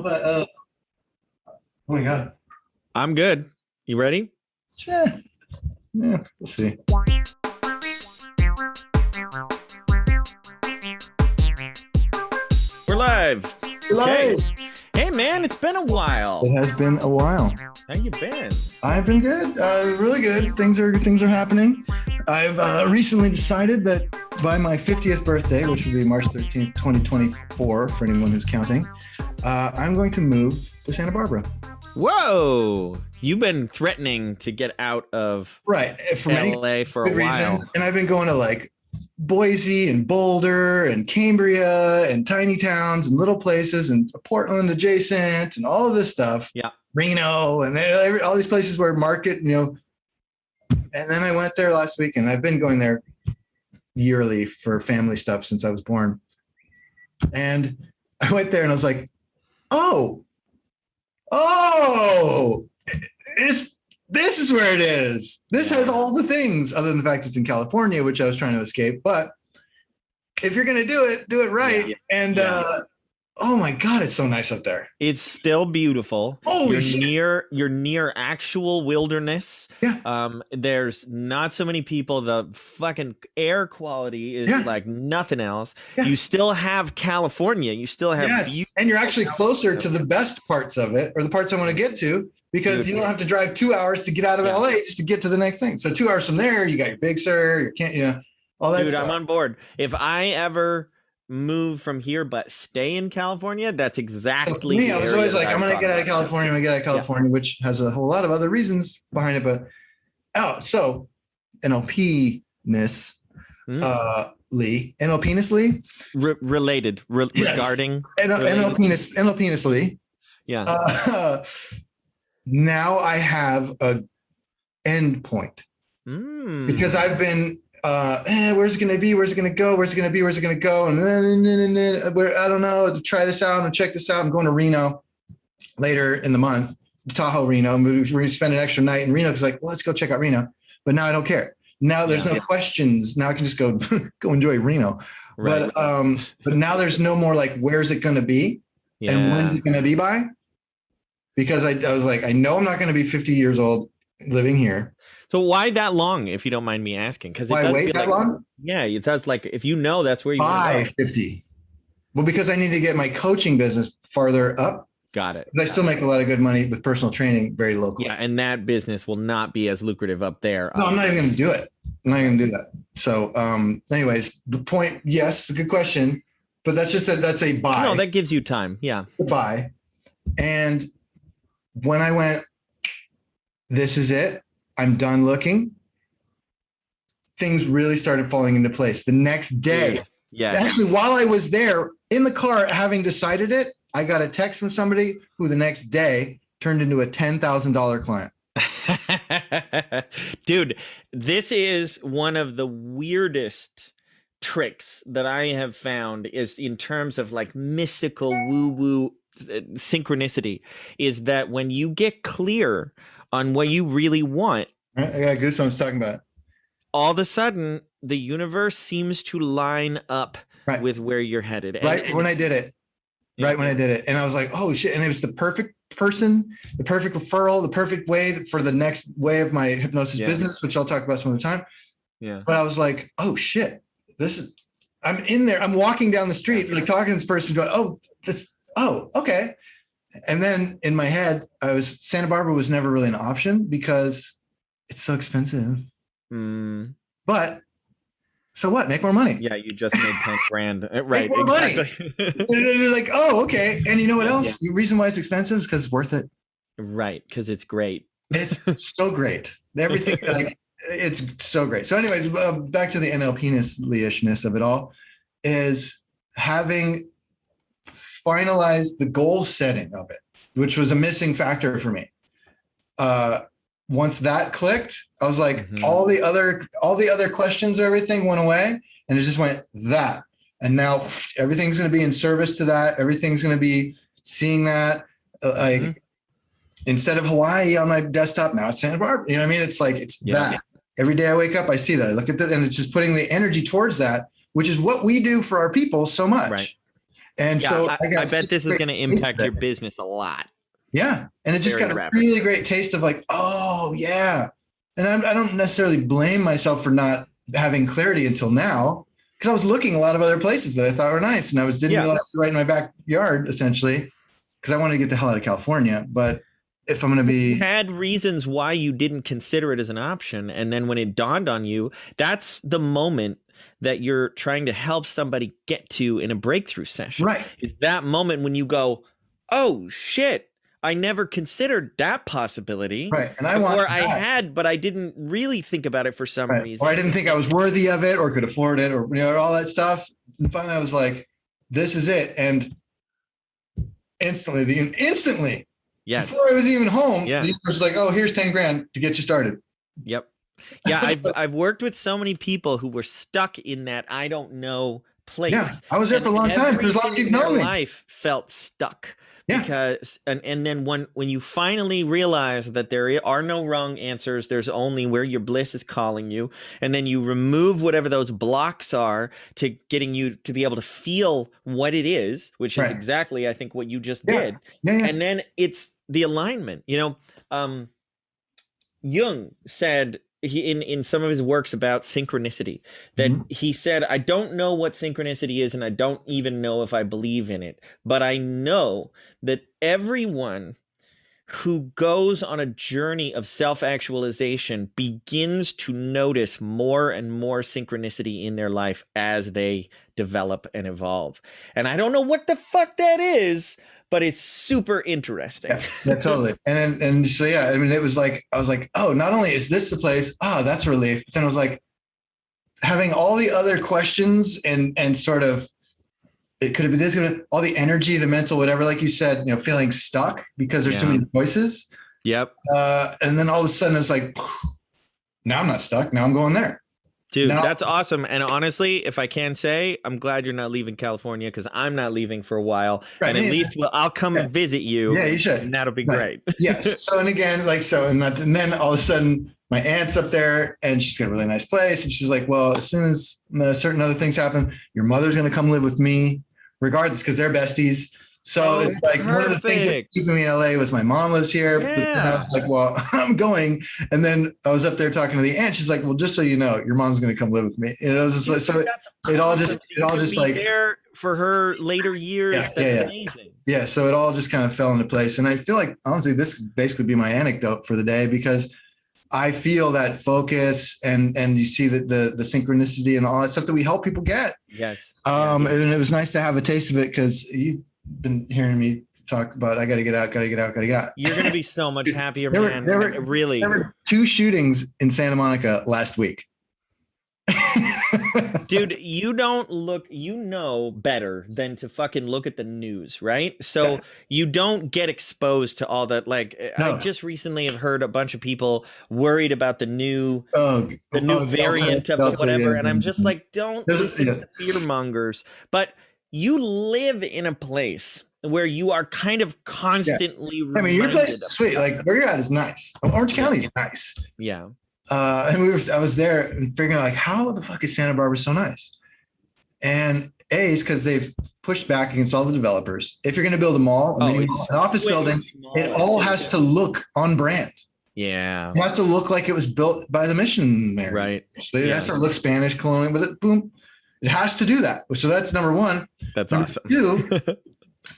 about oh my God. I'm good. You ready? Sure. Yeah, we'll see. We're live. Live. Hey man, it's been a while. It has been a while. How you been? I've been good, really good. Things are happening. I've recently decided that by my 50th birthday, which will be March 13th, 2024, for anyone who's counting, I'm going to move to Santa Barbara. Whoa! You've been threatening to get out of LA for a while. And I've been going to like Boise and Boulder and Cambria and tiny towns and little places and Portland adjacent and all of this stuff. Yeah. Reno and all these places where market, and then I went there last week and I've been going there yearly for family stuff since I was born. And I went there and I was like, this is where it is. This has all the things other than the fact it's in California, which I was trying to escape. But if you're going to do it right. Yeah. And oh my God, it's so nice up there. It's still beautiful. Holy shit. You're near actual wilderness. Yeah. There's not so many people. The fucking air quality is like nothing else. Yeah. You still have California. You still have and you're actually closer to the best parts of it, or the parts I want to get to, because you don't have to drive 2 hours to get out of LA just to get to the next thing. So 2 hours from there, you got your Big Sur, all that stuff. I'm on board. If I ever move from here but stay in California, that's exactly me. I was always like, I'm gonna get out of California, which has a whole lot of other reasons behind it. But so NLP-ness, Lee, NLP-ness, related regarding NLP-ness, Lee. Yeah. Now I have a end point because I've been where's it going to be? Where's it going to go? Where's it going to be? Where's it going to go? And I don't know. Try this out and check this out. I'm going to Reno later in the month, Tahoe, Reno. We're going to spend an extra night in Reno because well, let's go check out Reno. But now I don't care. Now there's no questions. Now I can just go enjoy Reno. Right. But now there's no more like, where's it going to be? Yeah. And when's it going to be by? Because I was like, I know I'm not going to be 50 years old living here. So why that long, if you don't mind me asking? Because why wait that long? Yeah, it does. Like if you know that's where you want to go. 50. Well, because I need to get my coaching business farther up. Got it. But I still make a lot of good money with personal training, very local. Yeah, and that business will not be as lucrative up there. No, I'm not even going to do it. I'm not going to do that. So, anyways, the point. Yes, it's a good question, but that's a buy. No, that gives you time. Yeah, a buy. And when I went, this is it. I'm done looking. Things really started falling into place. The next day, actually, while I was there in the car, having decided it, I got a text from somebody who the next day turned into a $10,000 client. Dude, this is one of the weirdest tricks that I have found is in terms of like mystical woo-woo synchronicity, is that when you get clear on what you really want, I got goosebumps talking about it. All of a sudden the universe seems to line up with where you're headed. When I did it, and I was like, oh shit. And it was the perfect person, the perfect referral, the perfect way for the next way of my hypnosis business, which I'll talk about some other time. Yeah. But I was like, oh shit, I'm in there. I'm walking down the street, like talking to this person going, okay. And then in my head, Santa Barbara was never really an option because it's so expensive. But so what? Make more money. Yeah, you just made 10 grand. Right, exactly. They're like, oh, okay. And you know what else? The reason why it's expensive is because it's worth it. Right, because it's great. It's so great. Everything, it's so great. So anyways, back to the NLP-ishness of it all, is having finalized the goal setting of it, which was a missing factor for me. Once that clicked, I was like, all the other questions, everything went away, and it just went that. And now everything's going to be in service to that. Everything's going to be seeing that. Instead of Hawaii on my desktop, now it's Santa Barbara. You know what I mean? It's like, that. Every day I wake up, I see that. I look at that, and it's just putting the energy towards that, which is what we do for our people so much. Right. And so I bet this is going to impact your business a lot. Yeah. And it just got a really great taste of like, oh yeah. And I don't necessarily blame myself for not having clarity until now, because I was looking a lot of other places that I thought were nice. And I didn't realize right in my backyard, essentially, because I wanted to get the hell out of California. But if I'm going to be... You had reasons why you didn't consider it as an option. And then when it dawned on you, that's the moment that you're trying to help somebody get to in a breakthrough session. Right. Is that moment when you go, oh shit, I never considered that possibility. Right. And I had, but I didn't really think about it for some reason. Or I didn't think I was worthy of it or could afford it, or, all that stuff. And finally I was like, this is it. And instantly, yes, before I was even home, the universe was like, oh, here's 10 grand to get you started. Yep. Yeah. I've worked with so many people who were stuck in that I don't know place. Yeah. I was there for a long time because a lot of people know me. Life felt stuck. Yeah. Because and then when you finally realize that there are no wrong answers, there's only where your bliss is calling you, and then you remove whatever those blocks are to getting you to be able to feel what it is, which is exactly I think what you just did. Yeah. And then it's the alignment. Jung said in some of his works about synchronicity that he said, I don't know what synchronicity is, and I don't even know if I believe in it, but I know that everyone who goes on a journey of self-actualization begins to notice more and more synchronicity in their life as they develop and evolve. And I don't know what the fuck that is, but it's super interesting. Yeah, totally. And so, yeah, I mean, it was like, I was like, oh, not only is this the place, that's a relief. But then I was like, having all the other questions and sort of, it could have been this, all the energy, the mental, whatever, like you said, feeling stuck because there's too many choices. Yep. And then all of a sudden it's like, now I'm not stuck. Now I'm going there. Dude, that's awesome. And honestly, if I can say, I'm glad you're not leaving California, because I'm not leaving for a while. Right, and at least I'll come and visit you. Yeah, you should. And that'll be great. Yes. So, and again, and then all of a sudden my aunt's up there and she's got a really nice place. And she's like, well, as soon as certain other things happen, your mother's going to come live with me regardless, because they're besties. So it's like perfect. One of the things that kept me in LA was my mom lives here. Yeah. But I was like, well, I'm going. And then I was up there talking to the aunt. She's like, well, just so you know, your mom's going to come live with me. It was just like, so it all just like there for her later years. That's amazing. Yeah. So it all just kind of fell into place. And I feel like, honestly, this could basically be my anecdote for the day, because I feel that focus and you see that the synchronicity and all that stuff that we help people get. Yes. And it was nice to have a taste of it, because you've been hearing me talk about, I got to get out. You're going to be so much happier, man. There were 2 shootings in Santa Monica last week. Dude, you know better than to fucking look at the news, right? So you don't get exposed to all that. Like, I just recently have heard a bunch of people worried about the new variant of whatever. And I'm just like, don't listen to fear mongers. But you live in a place where you are kind of constantly I mean, your place is sweet. Like, where you're at is nice. Orange County is nice. Yeah. And I was there and figuring out, like, how the fuck is Santa Barbara so nice? And it's because they've pushed back against all the developers. If you're going to build a mall, an office building, it all has to look on brand. Yeah. It has to look like it was built by the missionaries. Right. So it has to look Spanish, colonial, but it has to do that. So that's number one. That's number awesome. 2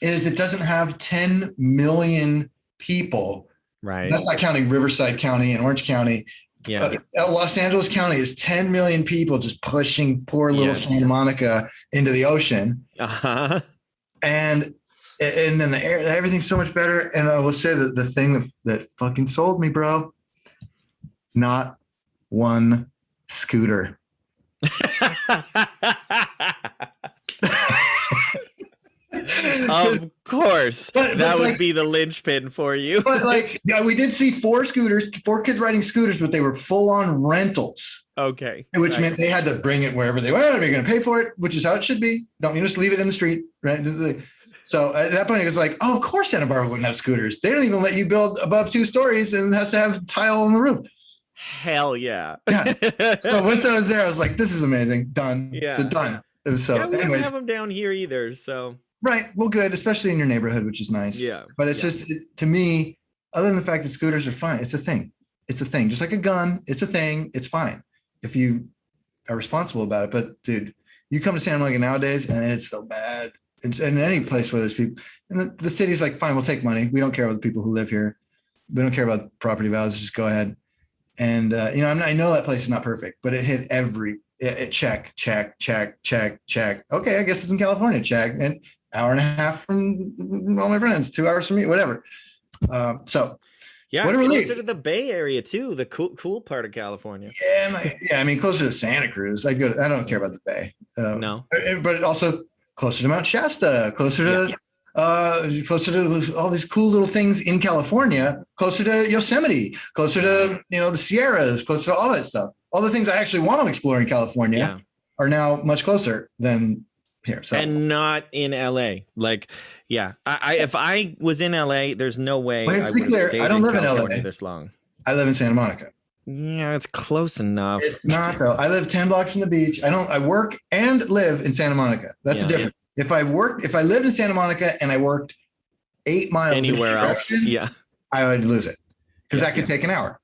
is it doesn't have 10 million people. Right. That's not counting Riverside County and Orange County. Yeah. Los Angeles County is 10 million people just pushing poor little Santa Monica into the ocean. Uh-huh. And then the air, everything's so much better. And I will say that the thing that fucking sold me, bro, not one scooter. Of course, that would be the linchpin for you. But we did see 4 kids riding scooters, but they were full on rentals. Okay. Which meant they had to bring it wherever they went. You're going to pay for it, which is how it should be. Don't you just leave it in the street, right? So at that point, it was like, oh, of course Santa Barbara wouldn't have scooters. They don't even let you build above 2 stories and it has to have tile on the roof. Hell yeah. So once I was there, I was like, this is amazing. Done. Yeah. So done. So we don't have them down here either. So Right. Well, good, especially in your neighborhood, which is nice. Yeah. But it's just, to me, other than the fact that scooters are fine, it's a thing. It's a thing. Just like a gun, it's a thing. It's fine if you are responsible about it. But dude, you come to Santa Monica nowadays and it's so bad. It's in any place where there's people, and the city's like, fine, we'll take money. We don't care about the people who live here. We don't care about property values. Just go ahead. And I know that place is not perfect, but it hit it check. Okay, I guess it's in California. Check. And hour and a half from all my friends, 2 hours from me, whatever. So yeah, what a relief. Closer to the Bay Area too, the cool part of California. Yeah, I mean, closer to Santa Cruz. I don't care about the Bay. No, but also closer to Mount Shasta, closer to all these cool little things in California, closer to Yosemite, closer to the Sierras, closer to all that stuff. All the things I actually want to explore in California are now much closer than here. So. And not in LA. Like, yeah, if I was in LA, there's no way I would have stayed in California this long. I live in Santa Monica. Yeah, it's close enough. It's not though. I live 10 blocks from the beach. I work and live in Santa Monica. That's the difference. If I lived in Santa Monica and I worked 8 miles anywhere else, I would lose it because that could take an hour.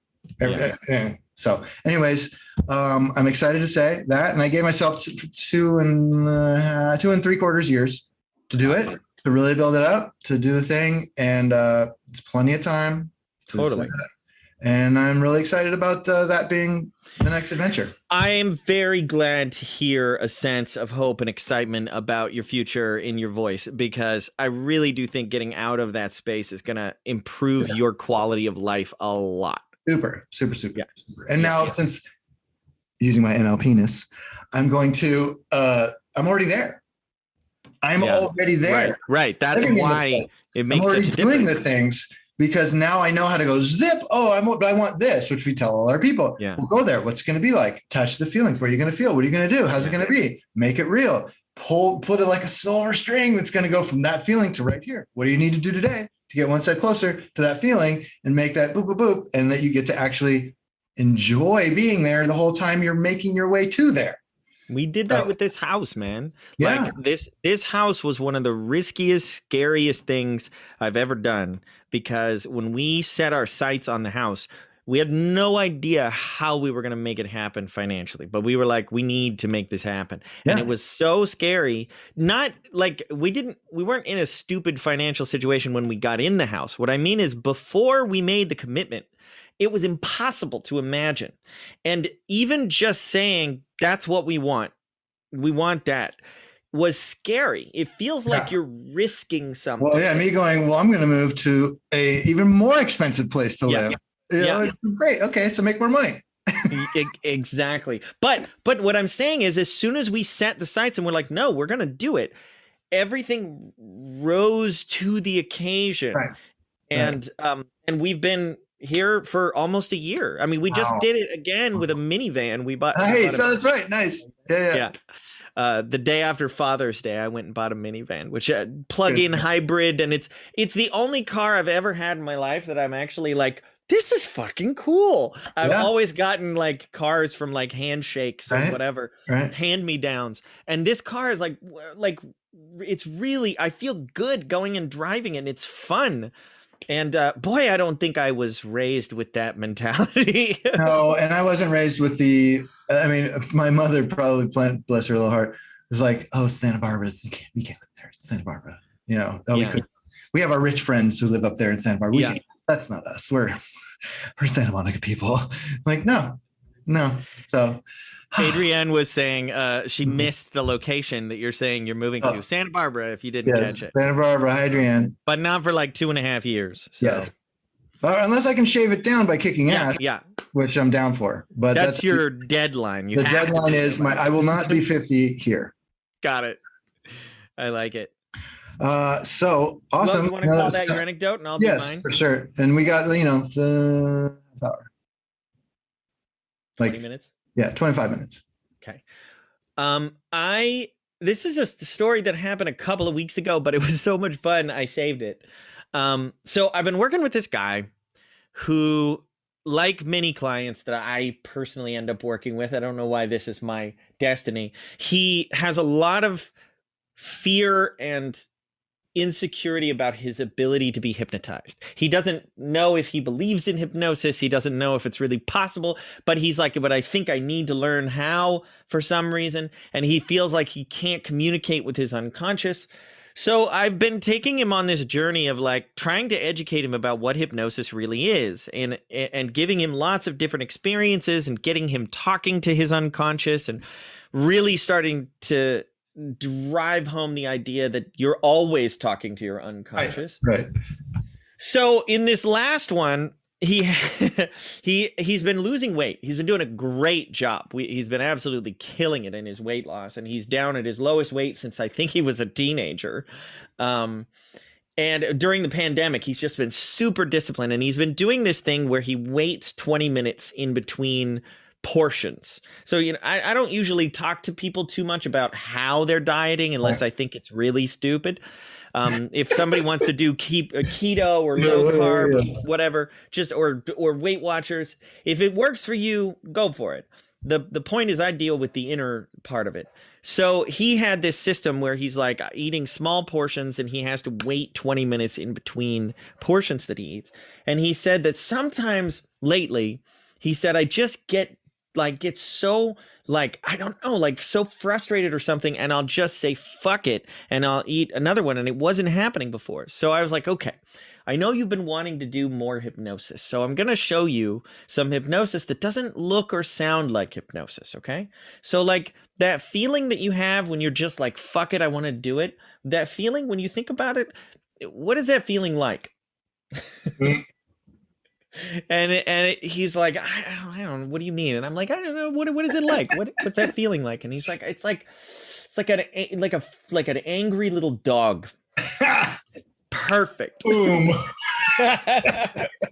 So anyways, I'm excited to say that. And I gave myself 2 and 3/4 years to do it, to really build it up, to do the thing. And it's plenty of time. Totally. And I'm really excited about that being the next adventure. I am very glad to hear a sense of hope and excitement about your future in your voice, because I really do think getting out of that space is going to improve your quality of life a lot. Super. And now, since using my NLP-ness, I'm going to, I'm already there. I'm already there. Right. That's why it makes such a difference. I'm already doing the things. Because now I know how to go zip. Oh, I want this, which we tell all our people. Yeah. We'll go there. What's it going to be like? Touch the feelings. What are you going to feel? What are you going to do? How's it going to be? Make it real. Put it like a silver string that's going to go from that feeling to right here. What do you need to do today to get one step closer to that feeling and make that boop, boop, boop, and that you get to actually enjoy being there the whole time you're making your way to there. We did that with this house, man. Yeah. Like this house was one of the riskiest, scariest things I've ever done, because when we set our sights on the house, we had no idea how we were going to make it happen financially, but we were like, we need to make this happen. And it was so scary. Not like we weren't in a stupid financial situation when we got in the house. What I mean is, before we made the commitment, it was impossible to imagine. And even just saying that's what we want that, was scary. It feels like you're risking something. Well, me going, I'm going to move to a even more expensive place to live. Great. Okay, so make more money. Exactly. But what I'm saying is, as soon as we set the sights and we're like, no, we're going to do it, everything rose to the occasion. Right. And we've been here for almost a year. I mean, we just did it again with a minivan. We bought. Hey, so that's right. Nice. Yeah. The day after Father's Day, I went and bought a minivan, which plug-in hybrid, and it's the only car I've ever had in my life that I'm actually like, this is fucking cool. I've always gotten like cars from like handshakes or whatever, hand-me-downs, and this car is like it's really, I feel good going and driving it, and it's fun. And boy, I don't think I was raised with that mentality. No, and I wasn't raised with my mother probably, bless her little heart, was like, oh, Santa Barbara, we can't live there. Santa Barbara. We have our rich friends who live up there in Santa Barbara. We can't. That's not us. We're Santa Monica people. Like, no. So Adrienne was saying she missed the location that you're saying you're moving to. Santa Barbara, if you didn't catch it. Santa Barbara, Adrienne. But not for like 2.5 years. So unless I can shave it down by kicking ass. Yeah. Which I'm down for. But that's your deadline. The deadline is I will not be 50 here. Got it. I like it. So awesome. Well, you want to call that your anecdote, and I'll do mine? Yes, for sure. And we got the hour. 20 minutes? Yeah, 25 minutes. Okay. This is a story that happened a couple of weeks ago, but it was so much fun, I saved it. So I've been working with this guy who, like many clients that I personally end up working with, I don't know why this is my destiny, he has a lot of fear and insecurity about his ability to be hypnotized. He doesn't know if he believes in hypnosis. He doesn't know if it's really possible, but he's like, but I think I need to learn how for some reason. And he feels like he can't communicate with his unconscious. So I've been taking him on this journey of like trying to educate him about what hypnosis really is, and giving him lots of different experiences and getting him talking to his unconscious and really starting to drive home the idea that you're always talking to your unconscious. Right. So in this last one, he's been losing weight. He's been doing a great job. He's been absolutely killing it in his weight loss, and he's down at his lowest weight since I think he was a teenager. And during the pandemic, he's just been super disciplined, and he's been doing this thing where he waits 20 minutes in between portions. So, you know, I don't usually talk to people too much about how they're dieting unless I think it's really stupid. If somebody wants to do keto or low carb, or whatever, just or Weight Watchers, if it works for you, go for it. The point is I deal with the inner part of it. So he had this system where he's like eating small portions and he has to wait 20 minutes in between portions that he eats. And he said that sometimes lately, he said, I just get so like, I don't know, like so frustrated or something, and I'll just say, fuck it, and I'll eat another one. And it wasn't happening before. So I was like, okay, I know you've been wanting to do more hypnosis. So I'm going to show you some hypnosis that doesn't look or sound like hypnosis. Okay. So like that feeling that you have when you're just like, fuck it, I want to do it. That feeling, when you think about it, what is that feeling like? And he's like, I don't know, what do you mean? And I'm like, I don't know, what is it like? What's that feeling like? And he's like, it's like an angry little dog. Perfect. Boom.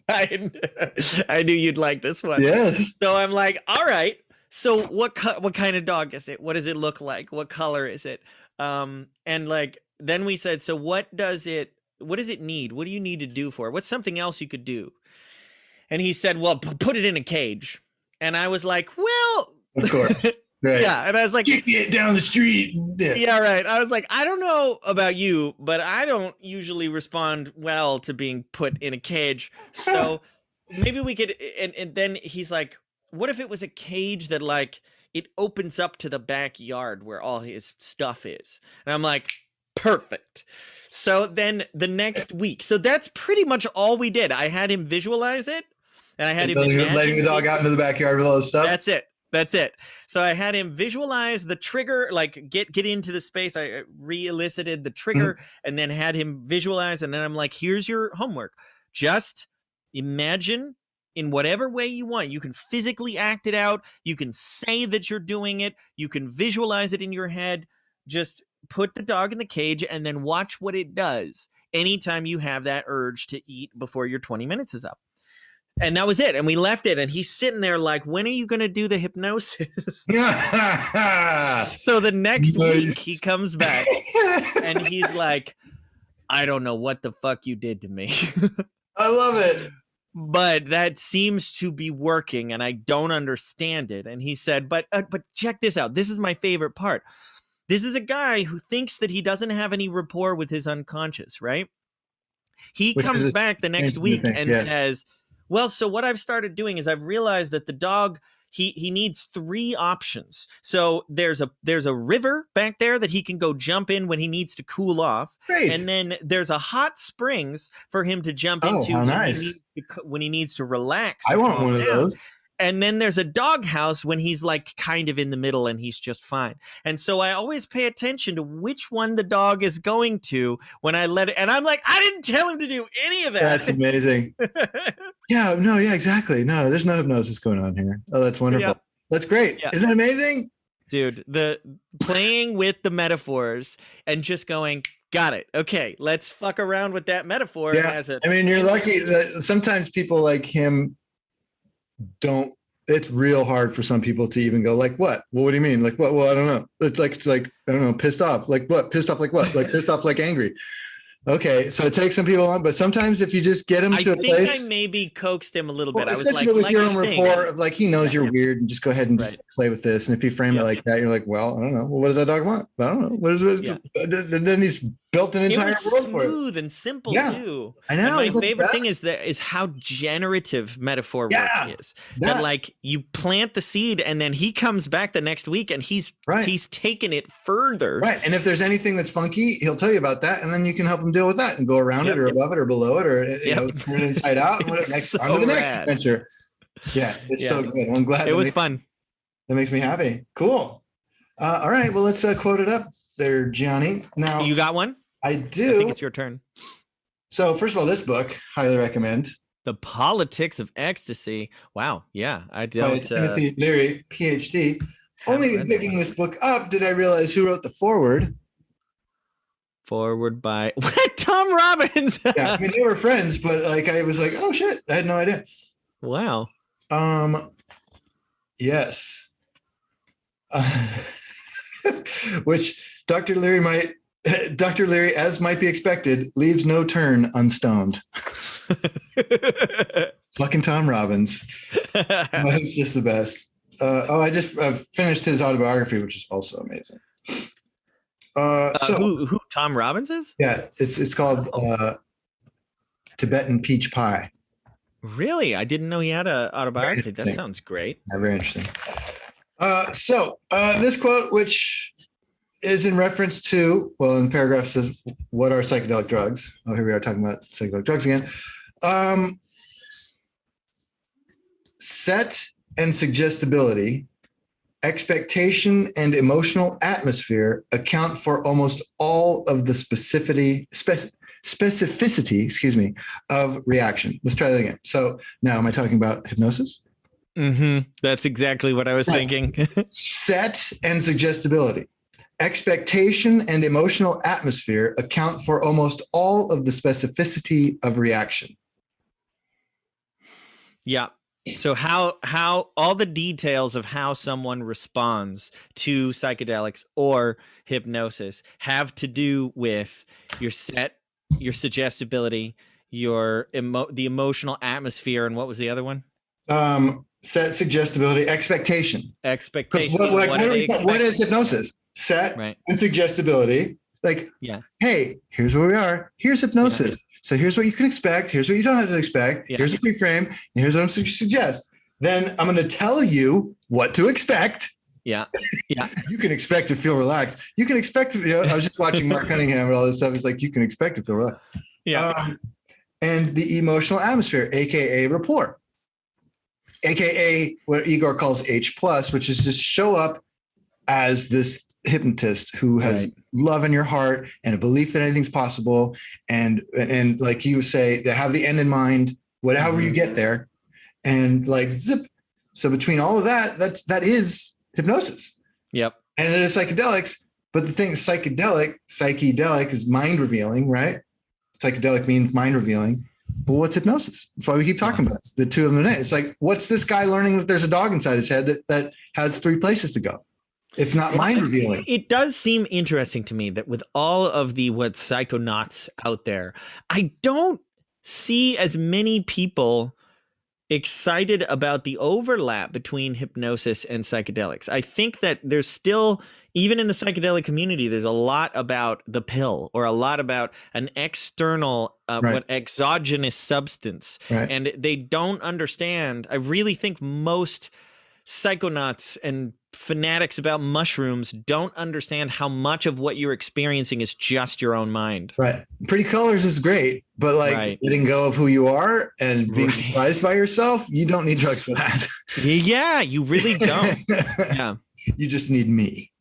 I knew you'd like this one. Yes. So I'm like, all right. So what kind of dog is it? What does it look like? What color is it? And like, then we said, so what does it need? What do you need to do for it? What's something else you could do? And he said, well, put it in a cage. And I was like, well, of course. Right. Yeah. And I was like, kick it down the street. Yeah, right. I was like, I don't know about you, but I don't usually respond well to being put in a cage. So maybe we could, and then he's like, what if it was a cage that like, it opens up to the backyard where all his stuff is? And I'm like, perfect. So then the next week, so that's pretty much all we did. I had him visualize it, and I had him letting the dog out into the backyard with all this stuff. That's it. So I had him visualize the trigger, like get into the space. I re-elicited the trigger, and then had him visualize. And then I'm like, here's your homework. Just imagine in whatever way you want. You can physically act it out. You can say that you're doing it. You can visualize it in your head. Just put the dog in the cage and then watch what it does anytime you have that urge to eat before your 20 minutes is up. And that was it. And we left it. And he's sitting there like, when are you going to do the hypnosis? So the next week he comes back and he's like, I don't know what the fuck you did to me. I love it. But that seems to be working and I don't understand it. And he said, but check this out. This is my favorite part. This is a guy who thinks that he doesn't have any rapport with his unconscious, right? He comes back the next week and says, well, so what I've started doing is I've realized that the dog, he needs 3 options. So there's a river back there that he can go jump in when he needs to cool off. Great. And then there's a hot springs for him to jump into when he needs to relax. I want one of those. And then there's a doghouse when he's like kind of in the middle and he's just fine. And so I always pay attention to which one the dog is going to when I let it. And I'm like, I didn't tell him to do any of that. That's amazing. Yeah, exactly. No, there's no hypnosis going on here. Oh, that's wonderful. Yeah. That's great. Yeah. Isn't that amazing? Dude, the playing with the metaphors and just going, got it. Okay, let's fuck around with that metaphor. Yeah. I mean, you're lucky that sometimes people like him it's real hard for some people to even go like, what? Well, what do you mean? Like, what? Well, I don't know. It's like, I don't know, pissed off. Like what? Pissed off like what? Like pissed off like angry. Okay, so it takes some people on, but sometimes if you just get him to a place. I maybe coaxed him a little bit. I was like, with your own rapport of like, he knows you're weird and just go ahead and just play with this. And if you frame it like that, you're like, well, I don't know. Well, what does that dog want? I don't know. What is it? Yeah. Then he's built an It entire was world for it. smooth and simple Yeah. too. I know. And my favorite thing is how generative metaphor work is. That like you plant the seed and then he comes back the next week and he's taken it further. Right. And if there's anything that's funky, he'll tell you about that, and then you can help him deal with that and go around it or above it or below it, or you know, turn it inside out and whatever. Next on to the next adventure. Yeah, it's so good. I'm glad it was fun. That makes me happy. Cool. All right. Well, let's quote it up there, Gianni. Now you got one? I do. I think it's your turn. So first of all, this book, highly recommend. The Politics of Ecstasy. Wow. Yeah, I don't. Timothy Leary, PhD. Only in picking this book up did I realize who wrote the foreword. Forward by Tom Robbins. Yeah, I mean, they were friends, but like I was like, oh shit, I had no idea. Wow. Yes. Which Dr. Leary, as might be expected, leaves no turn unstoned. Fucking Tom Robbins. He's just the best. I just finished his autobiography, which is also amazing. Who Tom Robbins is? Yeah, it's called Tibetan Peach Pie. Really? I didn't know he had an autobiography. That sounds great. Yeah, very interesting. This quote, which is in reference to, well, in the paragraph says, what are psychedelic drugs? Oh, here we are talking about psychedelic drugs again. Set and suggestibility, expectation and emotional atmosphere account for almost all of the specificity, of reaction. Let's try that again. So now, am I talking about hypnosis? Mm-hmm. That's exactly what I was thinking. Set and suggestibility, expectation and emotional atmosphere account for almost all of the specificity of reaction. Yeah. So how all the details of how someone responds to psychedelics or hypnosis have to do with your set, your suggestibility, your the emotional atmosphere, and what was the other one? Set, suggestibility, expectation. Expectation. What is hypnosis? Set and suggestibility. Like, hey, here's where we are. Here's hypnosis. Yeah. So here's what you can expect. Here's what you don't have to expect. Yeah. Here's a pre-frame. And here's what I'm going to suggest. Then I'm going to tell you what to expect. Yeah. Yeah. You can expect to feel relaxed. You can expect to, I was just watching Mark Cunningham and all this stuff. It's like, you can expect to feel relaxed. Yeah. And the emotional atmosphere, AKA rapport, AKA what Igor calls H+, which is just show up as this hypnotist who has love in your heart and a belief that anything's possible. And like you say, they have the end in mind, whatever you get there. And like zip. So between all of that, that is hypnosis. Yep. And it is psychedelics. But the thing is psychedelic is mind revealing, right? Psychedelic means mind revealing. But what's hypnosis? That's why we keep talking about it. The two of them. It's like, what's this guy learning that there's a dog inside his head that has 3 places to go? If not mind revealing. It does seem interesting to me that with all of the psychonauts out there, I don't see as many people excited about the overlap between hypnosis and psychedelics. I think that there's still, even in the psychedelic community, there's a lot about the pill or a lot about an external, exogenous substance. Right. And they don't understand. I really think most psychonauts and fanatics about mushrooms don't understand how much of what you're experiencing is just your own mind. Right. Pretty colors is great, but like letting go of who you are and being surprised by yourself, you don't need drugs for that. Yeah, you really don't. Yeah. You just need me.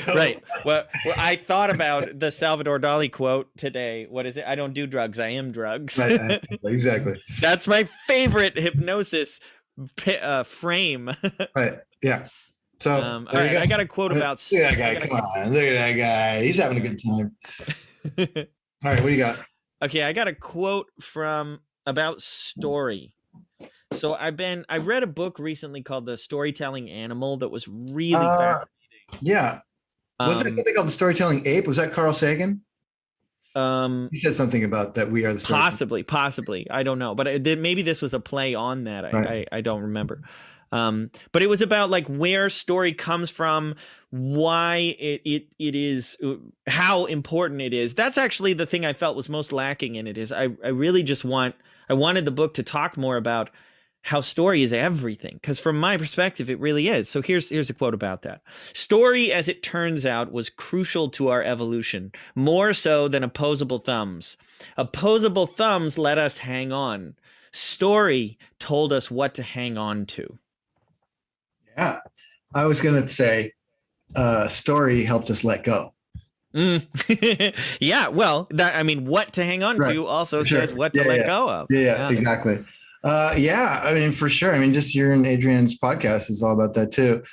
Right. Well, I thought about the Salvador Dali quote today. What is it? I don't do drugs. I am drugs. Right. Exactly. That's my favorite hypnosis frame. Right. Yeah. So all right, I got a quote about. Look at that guy. Come on. Look at that guy. He's having a good time. All right. What do you got? Okay. I got a quote about story. So I read a book recently called The Storytelling Animal that was really fascinating. Yeah. Was there something called The Storytelling Ape? Was that Carl Sagan? He said something about that. We are the possibly. I don't know, but maybe this was a play on that. I don't remember. But it was about like where story comes from, why it is, how important it is. That's actually the thing I felt was most lacking in it. Is I really just I wanted the book to talk more about how story is everything, because from my perspective it really is. So here's a quote about that. Story, as it turns out, was crucial to our evolution, more so than opposable thumbs. Opposable thumbs let us hang on. Story told us what to hang on to. Yeah, I was gonna say story helped us let go. Yeah, well, I mean, what to hang on to also says what to let go of. Yeah, exactly. Yeah, I mean, for sure. I mean, just your and Adrian's podcast is all about that too.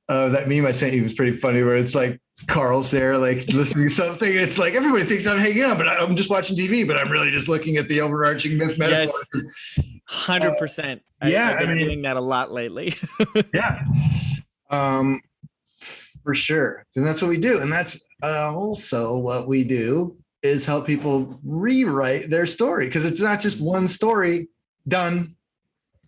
That meme I sent you was pretty funny, where it's like Carl's there, like listening to something. It's like everybody thinks I'm hanging out, but I'm just watching TV, but I'm really just looking at the overarching myth metaphor. Yes, 100%. I've been doing that a lot lately. Yeah, for sure, and that's what we do, and that's also what we do is help people rewrite their story, because it's not just one story done.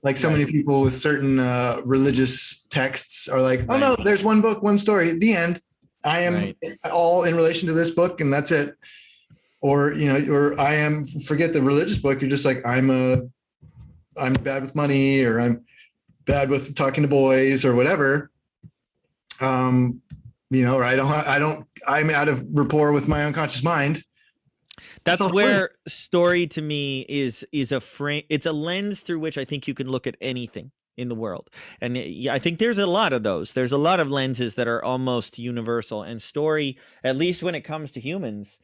Like so many people with certain religious texts are like, oh no, there's one book, one story, the end. I am all in relation to this book, and that's it. Or or I am, forget the religious book. You're just like, I'm bad with money, or I'm bad with talking to boys, or whatever. Or I'm out of rapport with my unconscious mind. That's where story to me is a frame. It's a lens through which I think you can look at anything in the world. And I think there's a lot of those. There's a lot of lenses that are almost universal. And story, at least when it comes to humans,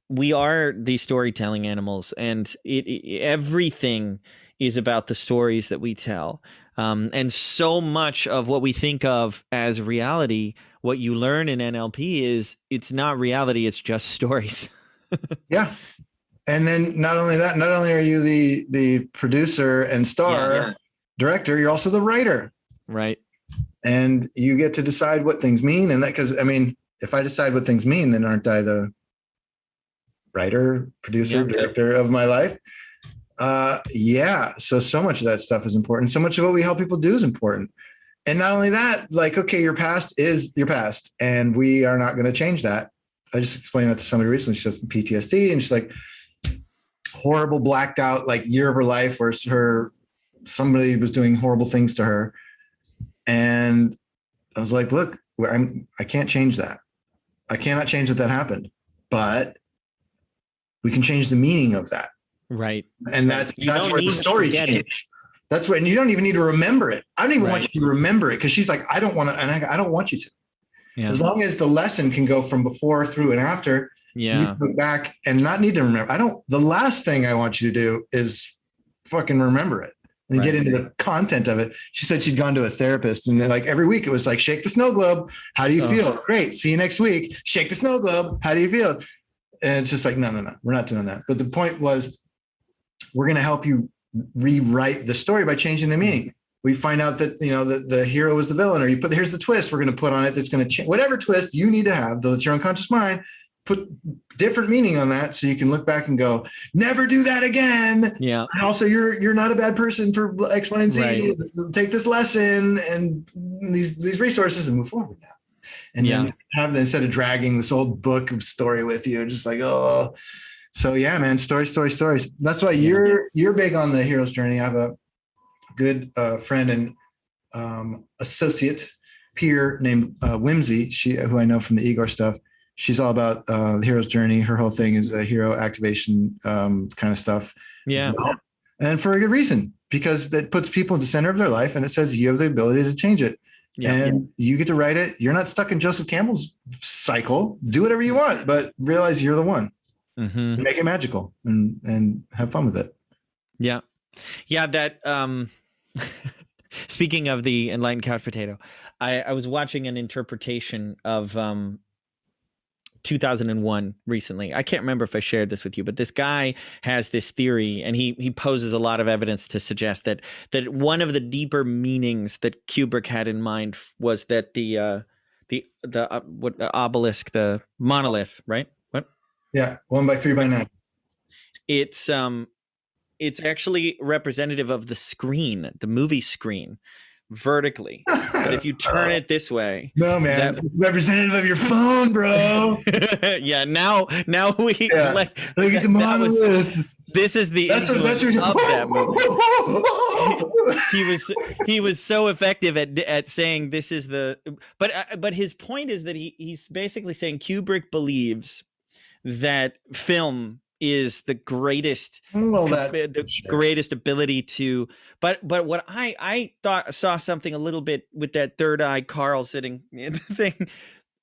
we are the storytelling animals. And everything is about the stories that we tell. And so much of what we think of as reality, what you learn in NLP is it's not reality, it's just stories. Yeah. And then not only that, not only are you the producer and star director, you're also the writer. Right. And you get to decide what things mean. And that, because I mean, if I decide what things mean, then aren't I the writer, producer, director of my life? So much of that stuff is important. So much of what we help people do is important. And not only that, like, okay, your past is your past, and we are not going to change that. I just explained that to somebody recently. She has PTSD, and she's like, horrible blacked out like year of her life where somebody was doing horrible things to her. And I was like, look, I can't change that. I cannot change that happened, but we can change the meaning of that. Right. And that's where the story changes. That's what, and you don't even need to remember it. I don't even want you to remember it, because she's like, I don't want to, and I don't want you to. Yeah. As long as the lesson can go from before, through, and after, you look back and not need to remember. The last thing I want you to do is fucking remember it and get into the content of it. She said she'd gone to a therapist, and like every week it was like, shake the snow globe. How do you feel? Great. See you next week. Shake the snow globe. How do you feel? And it's just like, no, we're not doing that. But the point was, we're going to help you rewrite the story by changing the meaning. We find out that, the hero is the villain, or here's the twist we're going to put on it that's going to change. Whatever twist you need to have, though it's your unconscious mind, put different meaning on that, so you can look back and go, never do that again. Yeah. And also, you're not a bad person for X, Y, and Z. Right. Take this lesson and these resources and move forward now. And then instead of dragging this old book of story with you, just like, oh. So yeah, man, stories. That's why you're big on the hero's journey. I have a good friend and associate peer named Whimsy, who I know from the Igor stuff. She's all about the hero's journey. Her whole thing is a hero activation kind of stuff. Yeah. Well. And for a good reason, because that puts people at the center of their life, and it says you have the ability to change it. Yeah. And you get to write it. You're not stuck in Joseph Campbell's cycle. Do whatever you want, but realize you're the one. Mm-hmm. Make it magical and have fun with it. Yeah. Yeah. That, speaking of the enlightened couch potato, I was watching an interpretation of 2001 recently. I can't remember if I shared this with you, but this guy has this theory, and he poses a lot of evidence to suggest that one of the deeper meanings that Kubrick had in mind was that the obelisk, the monolith, right? What? Yeah, 1 by 3 by 9. It's it's actually representative of the screen, the movie screen, vertically. But if you turn it this way, no, man, it's representative of your phone, bro. Yeah. Now we Look at the monolith. This is the influence of that movie. He was so effective at saying this is the, but his point is that he's basically saying Kubrick believes that film is the greatest, greatest ability to, but what I saw something a little bit with that third eye Carl sitting in the thing.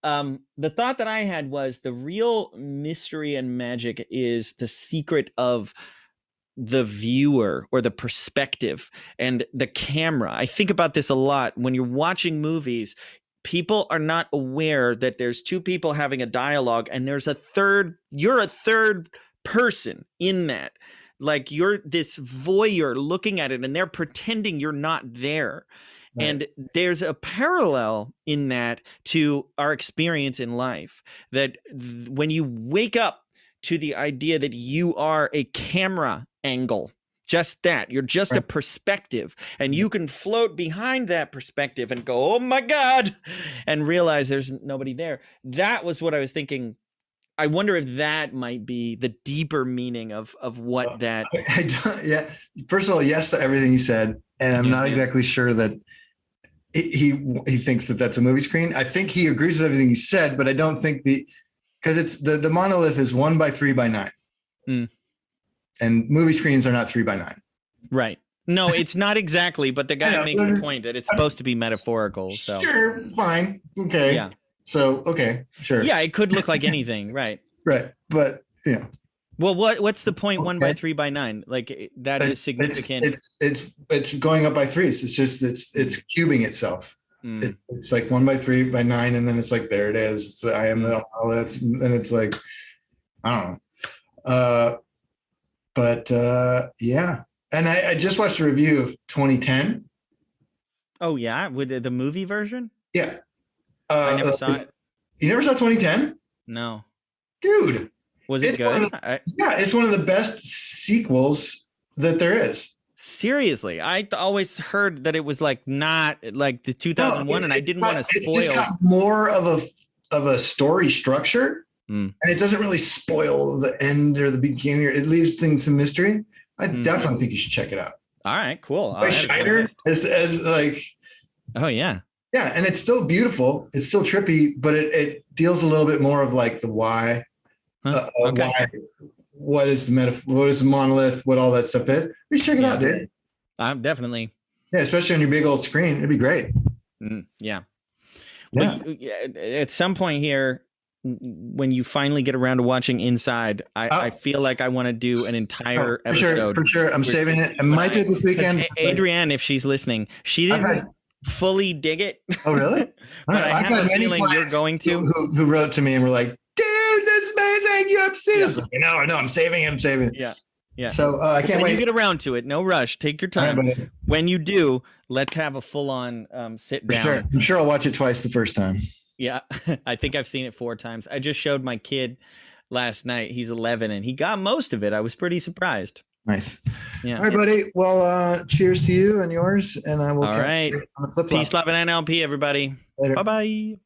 The thought that I had was the real mystery and magic is the secret of the viewer or the perspective and the camera. I think about this a lot when you're watching movies. People are not aware that there's two people having a dialogue and there's you're a third person in that. Like you're this voyeur looking at it and they're pretending you're not there. Right. And there's a parallel in that to our experience in life, that when you wake up to the idea that you are a camera angle, just that, you're just a perspective, and you can float behind that perspective and go, oh my God, and realize there's nobody there. That was what I was thinking. I wonder if that might be the deeper meaning of what that. Yeah. First of all, yes to everything you said. And I'm not exactly sure that he thinks that that's a movie screen. I think he agrees with everything you said, but I don't think because it's the monolith is 1 by 3 by 9. And movie screens are not 3 by 9. Right. No, it's not exactly, but the guy makes the point that it's supposed to be metaphorical. So sure, fine. Okay. Yeah. So, okay, sure. Yeah, it could look like anything, right? Right. But well, what's the point? 1 by 3 by 9? Like that is significant. It's going up by threes. It's just it's cubing itself. It's like 1 by 3 by 9, and then it's like there it is. It's, I am the monolith, and it's like I don't know. But yeah, and I just watched a review of 2010. Oh yeah, with the movie version. Yeah, I never saw it. You never saw 2010? No, dude. Was it good? Yeah, it's one of the best sequels that there is. Seriously, I always heard that it was like not like the 2001, and I didn't want to spoil. It's got more of a story structure, and it doesn't really spoil the end or the beginning. It leaves things some mystery. I definitely think you should check it out. All right, cool. By Schneider as like, oh yeah. Yeah, and it's still beautiful. It's still trippy, but it deals a little bit more of like the why. Okay. Why, what is the metaphor? What is the monolith? What all that stuff is? Please check it out, dude. I'm definitely. Yeah, especially on your big old screen, it'd be great. Yeah. Well, at some point here, when you finally get around to watching Inside, I feel like I want to do an entire episode. For sure. I'm saving it. I might do it this weekend. Adrienne, if she's listening, she didn't fully dig it. Oh, really? But I have a feeling you're going to. Who wrote to me and were like, dude, that's amazing. You have to see this. No, I'm saving it. Yeah. Yeah. So I can't wait. When you get around to it, no rush. Take your time. Right, when you do, let's have a full-on sit down. Sure. I'm sure I'll watch it twice the first time. Yeah. I think I've seen it 4 times. I just showed my kid last night. He's 11 and he got most of it. I was pretty surprised. Nice. Yeah. All right, buddy. Well, cheers to you and yours. And I will. All right. Peace, love, and NLP, everybody. Later. Bye-bye.